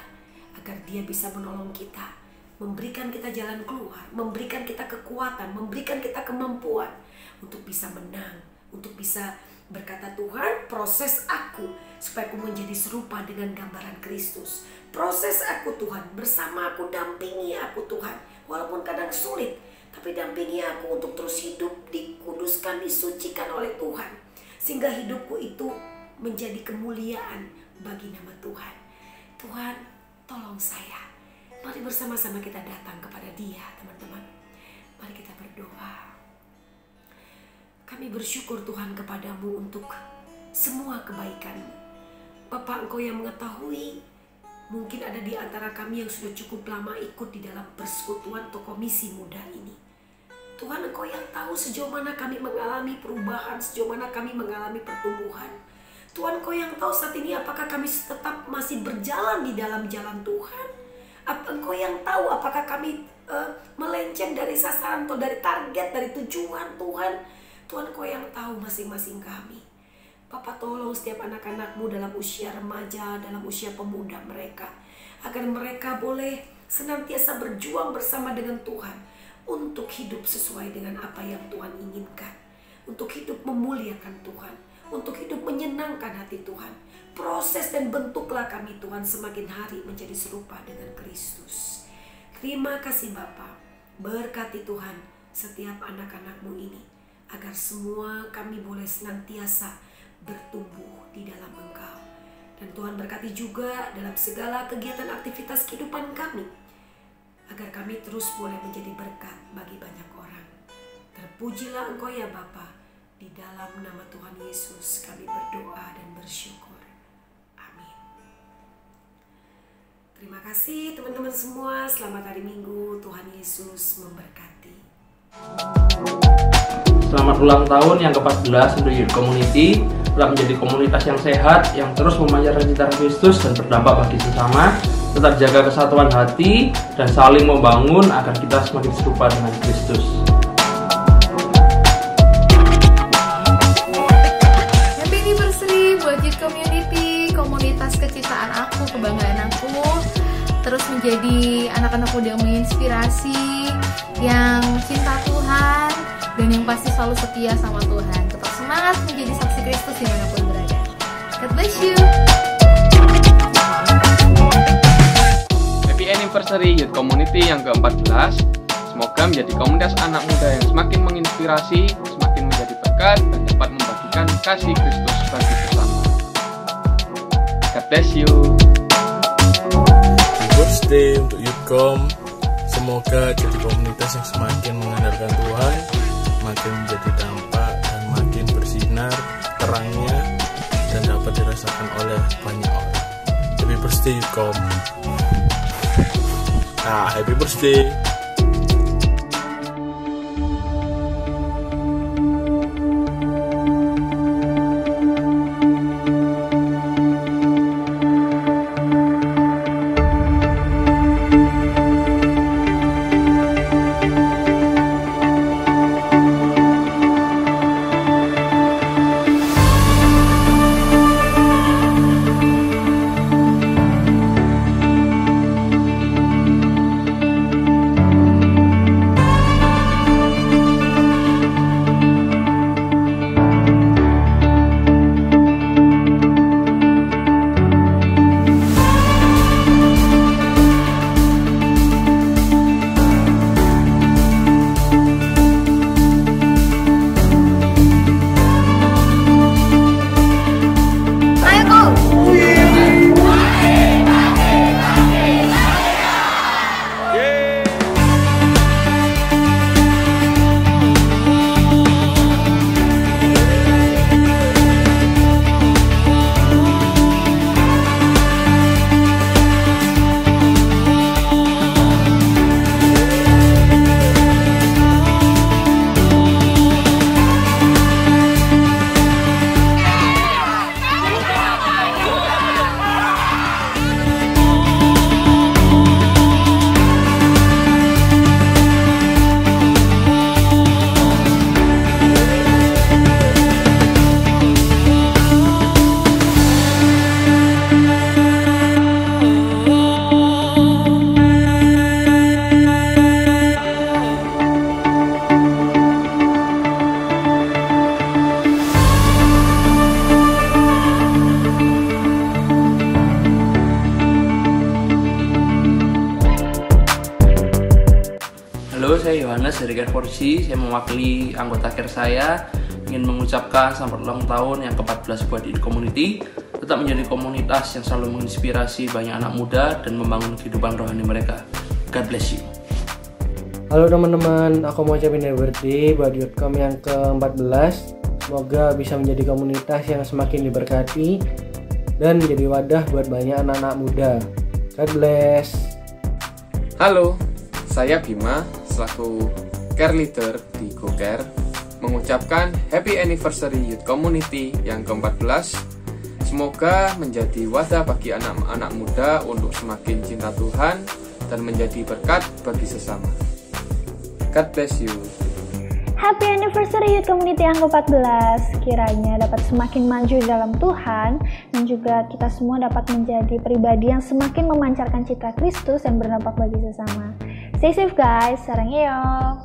agar Dia bisa menolong kita, memberikan kita jalan keluar, memberikan kita kekuatan, memberikan kita kemampuan untuk bisa menang, untuk bisa berkata, Tuhan, proses aku supaya aku menjadi serupa dengan gambaran Kristus. Proses aku Tuhan, bersama aku, dampingi aku Tuhan. Walaupun kadang sulit, tapi dampingi aku untuk terus hidup, dikuduskan, disucikan oleh Tuhan. Sehingga hidupku itu menjadi kemuliaan bagi nama Tuhan. Tuhan, tolong saya. Mari bersama-sama kita datang kepada Dia, teman-teman. Mari kita berdoa. Kami bersyukur Tuhan kepadamu untuk semua kebaikan-Mu. Bapa, Engkau yang mengetahui, mungkin ada di antara kami yang sudah cukup lama ikut di dalam persekutuan atau komisi muda ini. Tuhan, Engkau yang tahu sejauh mana kami mengalami perubahan, sejauh mana kami mengalami pertumbuhan. Tuhan, Engkau yang tahu saat ini apakah kami tetap masih berjalan di dalam jalan Tuhan. Engkau yang tahu apakah kami melenceng dari sasaran atau dari target, dari tujuan Tuhan. Tuhan, Engkau yang tahu masing-masing kami. Bapa, tolong setiap anak-anak-Mu dalam usia remaja, dalam usia pemuda mereka, agar mereka boleh senantiasa berjuang bersama dengan Tuhan untuk hidup sesuai dengan apa yang Tuhan inginkan, untuk hidup memuliakan Tuhan, untuk hidup menyenangkan hati Tuhan. Proses dan bentuklah kami Tuhan semakin hari menjadi serupa dengan Kristus. Terima kasih Bapa, berkati Tuhan setiap anak-anak-Mu ini, agar semua kami boleh senantiasa bertumbuh di dalam Engkau. Dan Tuhan berkati juga dalam segala kegiatan aktivitas kehidupan kami, agar kami terus boleh menjadi berkat bagi banyak orang. Terpujilah Engkau ya Bapa, di dalam nama Tuhan Yesus kami berdoa dan bersyukur. Amin. Terima kasih teman-teman semua, selamat hari Minggu, Tuhan Yesus memberkati. Selamat ulang tahun yang ke-14 untuk Youth Community. Telah menjadi komunitas yang sehat, yang terus memancarkan citra Kristus dan berdampak bagi sesama. Tetap jaga kesatuan hati dan saling membangun agar kita semakin serupa dengan Kristus. Happy anniversary buat Youth Community, komunitas kecintaan aku, kebanggaan aku. Terus menjadi anak-anak muda yang menginspirasi, yang cinta Tuhan, dan yang pasti selalu setia sama Tuhan. Tetap semangat menjadi saksi Kristus dimanapun berada. God bless you. Happy anniversary Youth Community yang ke-14. Semoga menjadi komunitas anak muda yang semakin menginspirasi, semakin menjadi berkat, dan dapat membagikan kasih Kristus bagi sesama. God bless you. Birthday untuk Youthcom. Semoga jadi komunitas yang semakin mengandalkan Tuhan, makin menjadi dampak dan makin bersinar terangnya dan dapat dirasakan oleh banyak orang. Happy birthday Youthcom. Happy birthday. saya Yohanes dari Care4G. Saya mewakili anggota Care saya ingin mengucapkan selamat ulang tahun yang ke-14 buat Youth Community. Tetap menjadi komunitas yang selalu menginspirasi banyak anak muda dan membangun kehidupan rohani mereka. God bless you. Halo teman-teman, aku mau ucapin happy birthday buat Youthcom yang ke-14. Semoga bisa menjadi komunitas yang semakin diberkati dan menjadi wadah buat banyak anak-anak muda. God bless. Halo, saya Bima selaku Care Leader di GoCare mengucapkan Happy Anniversary Youth Community yang ke-14. Semoga menjadi wadah bagi anak-anak muda untuk semakin cinta Tuhan dan menjadi berkat bagi sesama. God bless you. Happy Anniversary Youth Community yang ke-14. Kiranya dapat semakin maju dalam Tuhan dan juga kita semua dapat menjadi pribadi yang semakin memancarkan citra Kristus dan berdampak bagi sesama. Stay safe guys, sarangheyo.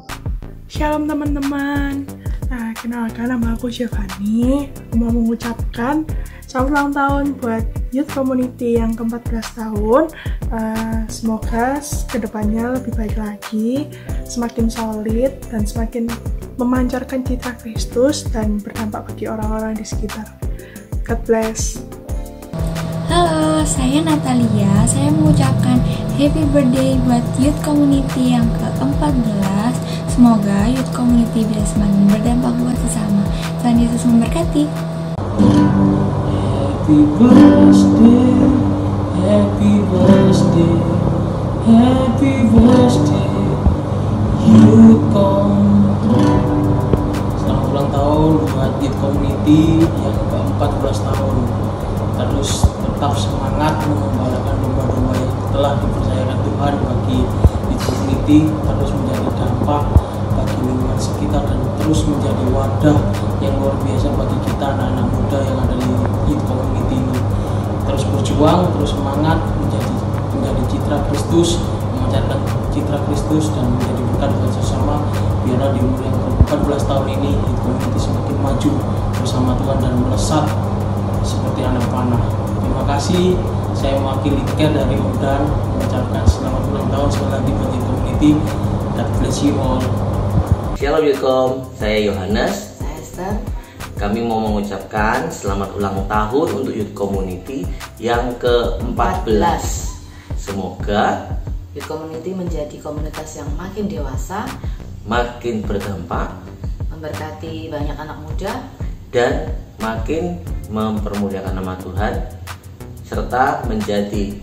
Shalom teman-teman. Nah, kenalkan nama aku Giovanni. Aku mau mengucapkan selamat ulang tahun buat Youth Community yang ke-14 tahun. Semoga kedepannya lebih baik lagi, semakin solid dan semakin memancarkan citra Kristus dan berdampak bagi orang-orang di sekitar. God bless. Halo, saya Natalia. Saya mengucapkan happy birthday buat Youth Community yang ke-14. Semoga Youth Community bisa semakin berdampak buat sesama. Tuhan Yesus memberkati. Happy birthday, happy birthday, happy birthday, Youthcom. Selamat ulang tahun buat Youth Community yang ke-14 tahun. Terus tetap semangat mengembalakan domba-domba yang telah dipercayakan Tuhan bagi Youth Community, terus menjadi dampak bagi lingkungan sekitar dan terus menjadi wadah yang luar biasa bagi kita anak-anak muda yang ada di Youth Community ini. Terus berjuang, terus semangat menjadi citra Kristus, memancarkan citra Kristus dan menjadi berkat buat sesama. Biarlah di umur yang ke-14 tahun ini Youth Community semakin maju bersama Tuhan dan melesat seperti anak panah. Terima kasih. Saya mewakili Care dari Udan mengucapkan selamat ulang tahun sekali lagi buat Youth Community. God bless you all. Shalom Youthcom, saya Yohanes. Saya Esther. Kami mau mengucapkan selamat ulang tahun untuk Youth Community yang ke-14. Semoga Youth Community menjadi komunitas yang makin dewasa, makin berdampak, memberkati banyak anak muda, dan makin mempermuliakan nama Tuhan, serta menjadi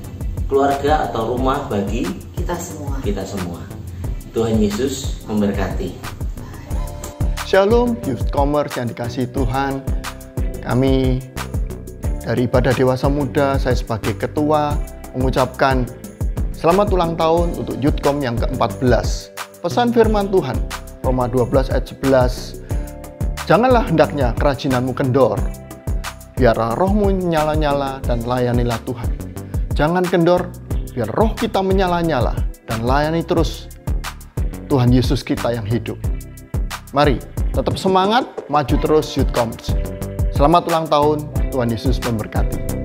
keluarga atau rumah bagi kita semua. Tuhan Yesus memberkati. Shalom Youthcomers yang dikasihi Tuhan. Kami dari Ibadah Dewasa Muda, saya sebagai ketua mengucapkan selamat ulang tahun untuk Youthcom yang ke-14. Pesan firman Tuhan Roma 12 ayat 11. Janganlah hendaknya kerajinanmu kendor, biarlah rohmu menyala-nyala dan layanilah Tuhan. Jangan kendor, biar roh kita menyala-nyala dan layani terus Tuhan Yesus kita yang hidup. Mari tetap semangat, maju terus Youthcoms. Selamat ulang tahun, Tuhan Yesus memberkati.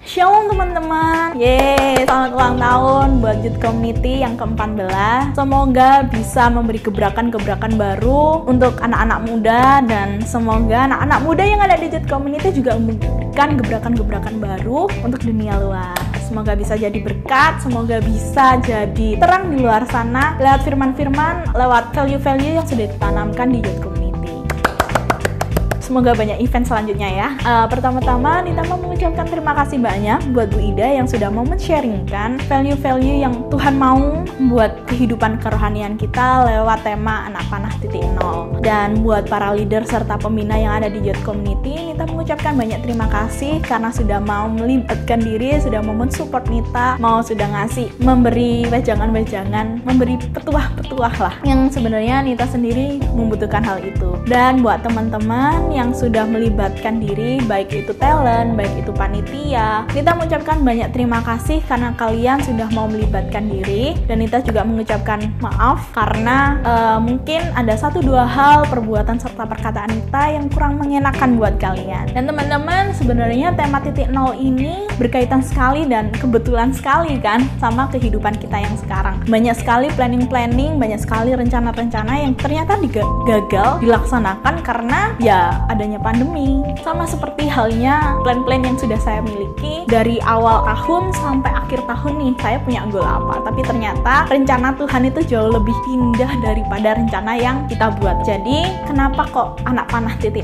Shalom teman-teman, selamat ulang tahun buat Youth Community yang ke-14. Semoga bisa memberi gebrakan-gebrakan baru untuk anak-anak muda, dan semoga anak-anak muda yang ada di Youth Community juga memberikan gebrakan-gebrakan baru untuk dunia luar. Semoga bisa jadi berkat, semoga bisa jadi terang di luar sana lewat firman-firman, lewat value-value yang sudah ditanamkan di Youth Community. Semoga banyak event selanjutnya ya. Pertama-tama Nita mau mengucapkan terima kasih banyak buat Bu Ida yang sudah mau men-sharingkan value-value yang Tuhan mau buat kehidupan kerohanian kita lewat tema Anak Panah .0. Dan buat para leader serta pembina yang ada di Youth Community, Nita mengucapkan banyak terima kasih karena sudah mau melibatkan diri, sudah mau mensupport Nita, mau sudah ngasih, memberi wejangan-wejangan, memberi petuah-petuah lah yang sebenarnya Nita sendiri membutuhkan hal itu. Dan buat teman-teman yang sudah melibatkan diri, baik itu talent, baik itu panitia, Nita mengucapkan banyak terima kasih karena kalian sudah mau melibatkan diri. Dan Nita juga mengucapkan maaf karena mungkin ada 1-2 hal perbuatan serta perkataan Nita yang kurang mengenakan buat kalian. Dan teman-teman, sebenarnya tema .0 ini berkaitan sekali dan kebetulan sekali kan sama kehidupan kita yang sekarang. Banyak sekali planning-planning, banyak sekali rencana-rencana yang ternyata gagal dilaksanakan karena ya adanya pandemi. Sama seperti halnya plan-plan yang sudah saya miliki dari awal tahun sampai akhir tahun nih, saya punya goal apa, tapi ternyata rencana Tuhan itu jauh lebih indah daripada rencana yang kita buat. Jadi kenapa kok anak panah .0?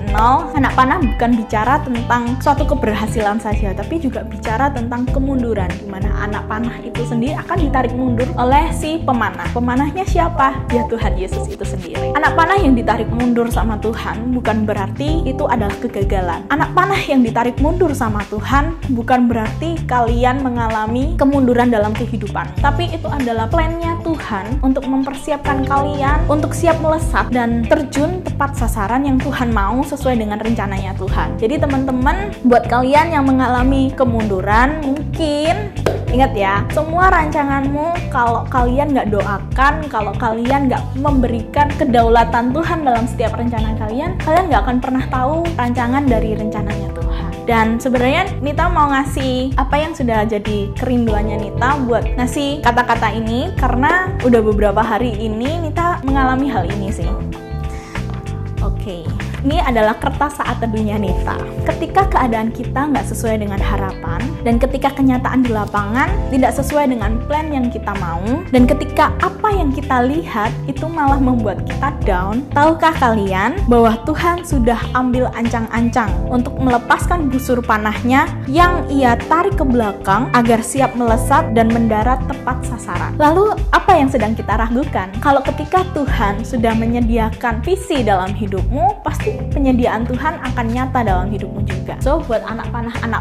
Anak panah bukan bicara tentang suatu keberhasilan saja, tapi juga bicara tentang kemunduran, di mana anak panah itu sendiri akan ditarik mundur oleh si pemanah. Pemanahnya siapa? Ya Tuhan Yesus itu sendiri. Anak panah yang ditarik mundur sama Tuhan bukan berarti itu adalah kegagalan. Anak panah yang ditarik mundur sama Tuhan bukan berarti kalian mengalami kemunduran dalam kehidupan, tapi itu adalah plannya Tuhan untuk mempersiapkan kalian untuk siap melesat dan terjun tepat sasaran yang Tuhan mau sesuai dengan rencananya Tuhan. Jadi teman-teman, buat kalian yang mengalami kemunduran, mungkin ingat ya, semua rancanganmu kalau kalian nggak doakan, kalau kalian nggak memberikan kedaulatan Tuhan dalam setiap rencana kalian nggak akan pernah tahu rancangan dari rencananya Tuhan. Dan sebenarnya Nita mau ngasih apa yang sudah jadi kerinduannya Nita buat ngasih kata-kata ini, karena udah beberapa hari ini Nita mengalami hal ini sih. Oke. Ini adalah kertas saat teduhnya Nita. Ketika keadaan kita nggak sesuai dengan harapan, dan ketika kenyataan di lapangan tidak sesuai dengan plan yang kita mau, dan ketika apa yang kita lihat itu malah membuat kita down, tahukah kalian bahwa Tuhan sudah ambil ancang-ancang untuk melepaskan busur panahnya yang ia tarik ke belakang agar siap melesat dan mendarat tepat sasaran. Lalu apa yang sedang kita ragukan? Kalau ketika Tuhan sudah menyediakan visi dalam hidupmu, pasti penyediaan Tuhan akan nyata dalam hidupmu juga. So, buat anak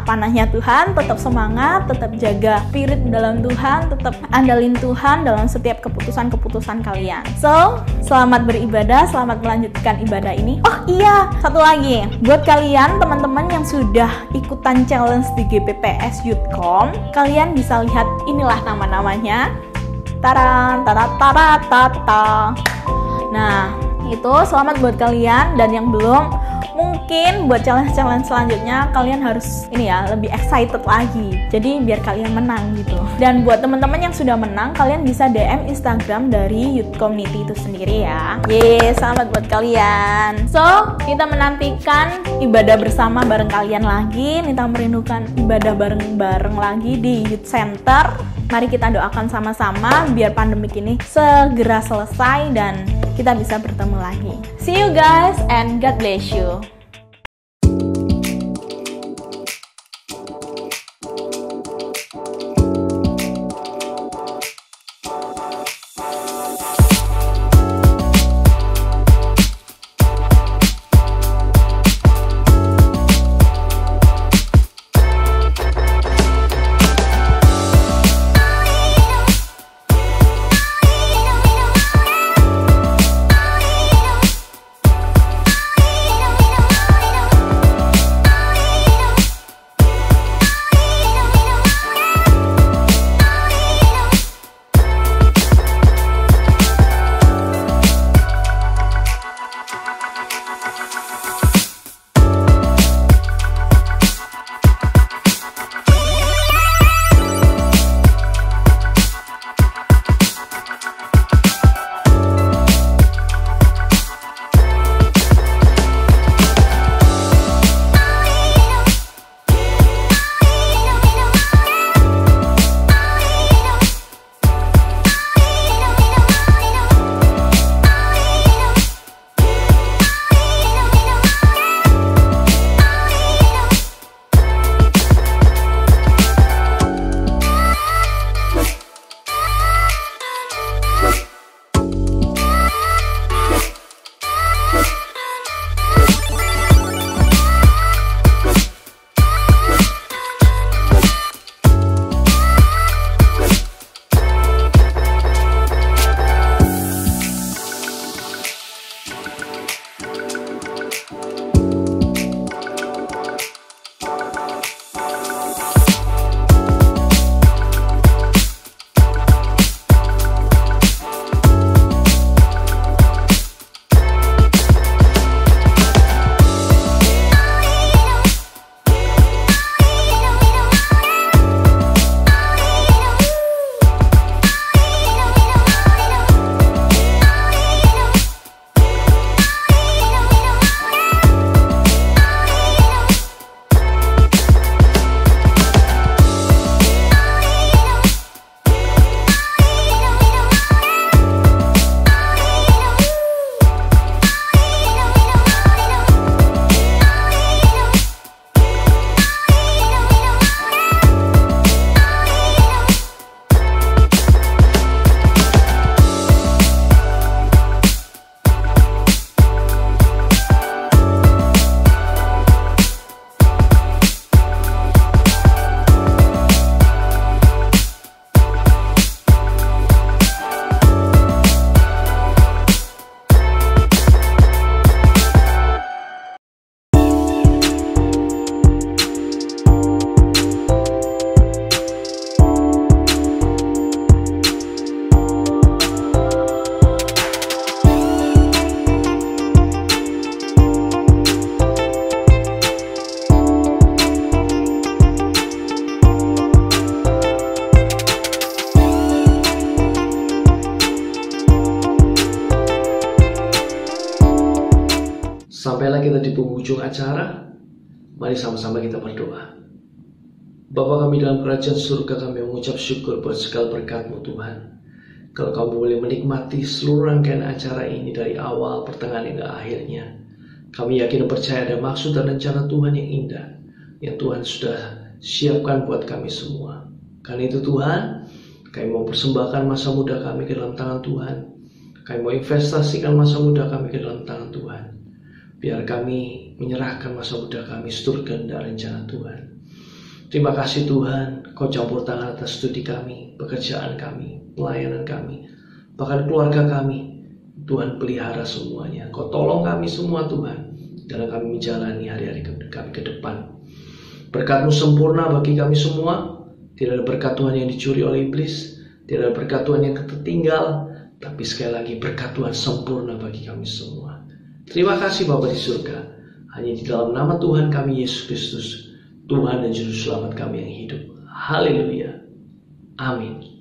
panahnya Tuhan, tetap semangat, tetap jaga spirit dalam Tuhan, tetap andalin Tuhan dalam setiap keputusan-keputusan kalian. So, selamat beribadah, selamat melanjutkan ibadah ini. Oh iya, satu lagi. Buat kalian, teman-teman yang sudah ikutan challenge di GPPS Youthcom, kalian bisa lihat inilah nama-namanya. Taran, tata. Nah, itu selamat buat kalian, dan yang belum, mungkin buat challenge-challenge selanjutnya kalian harus lebih excited lagi, jadi biar kalian menang gitu. Dan buat teman-teman yang sudah menang, kalian bisa DM Instagram dari Youth Community itu sendiri ya. Selamat buat kalian. So, kita menantikan ibadah bersama bareng kalian lagi. Kita merindukan ibadah bareng-bareng lagi di Youth Center. Mari kita doakan sama-sama biar pandemik ini segera selesai dan kita bisa bertemu lagi. See you guys and God bless you. sampailah kita di penghujung acara. Mari sama-sama kita berdoa. Bapa kami dalam kerajaan surga, kami mengucap syukur buat segala berkat-Mu Tuhan. Kalau kamu boleh menikmati seluruh rangkaian acara ini dari awal, pertengahan hingga akhirnya, kami yakin dan percaya ada maksud dan rencana Tuhan yang indah, yang Tuhan sudah siapkan buat kami semua. Karena itu Tuhan, kami mau persembahkan masa muda kami ke dalam tangan Tuhan. Kami mau investasikan masa muda kami ke dalam tangan Tuhan. Biar kami menyerahkan masa muda kami seturut kehendak rencana Tuhan. Terima kasih Tuhan, Kau campur tangan atas studi kami, pekerjaan kami, pelayanan kami, bahkan keluarga kami. Tuhan pelihara semuanya. Kau tolong kami semua Tuhan, dalam kami menjalani hari-hari kami ke depan. Berkat-Mu sempurna bagi kami semua. Tidak ada berkat Tuhan yang dicuri oleh iblis, tidak ada berkat Tuhan yang tertinggal, tapi sekali lagi berkat Tuhan sempurna bagi kami semua. Terima kasih Bapa di surga. Hanya di dalam nama Tuhan kami Yesus Kristus, Tuhan dan Juru Selamat kami yang hidup. Haleluya. Amin.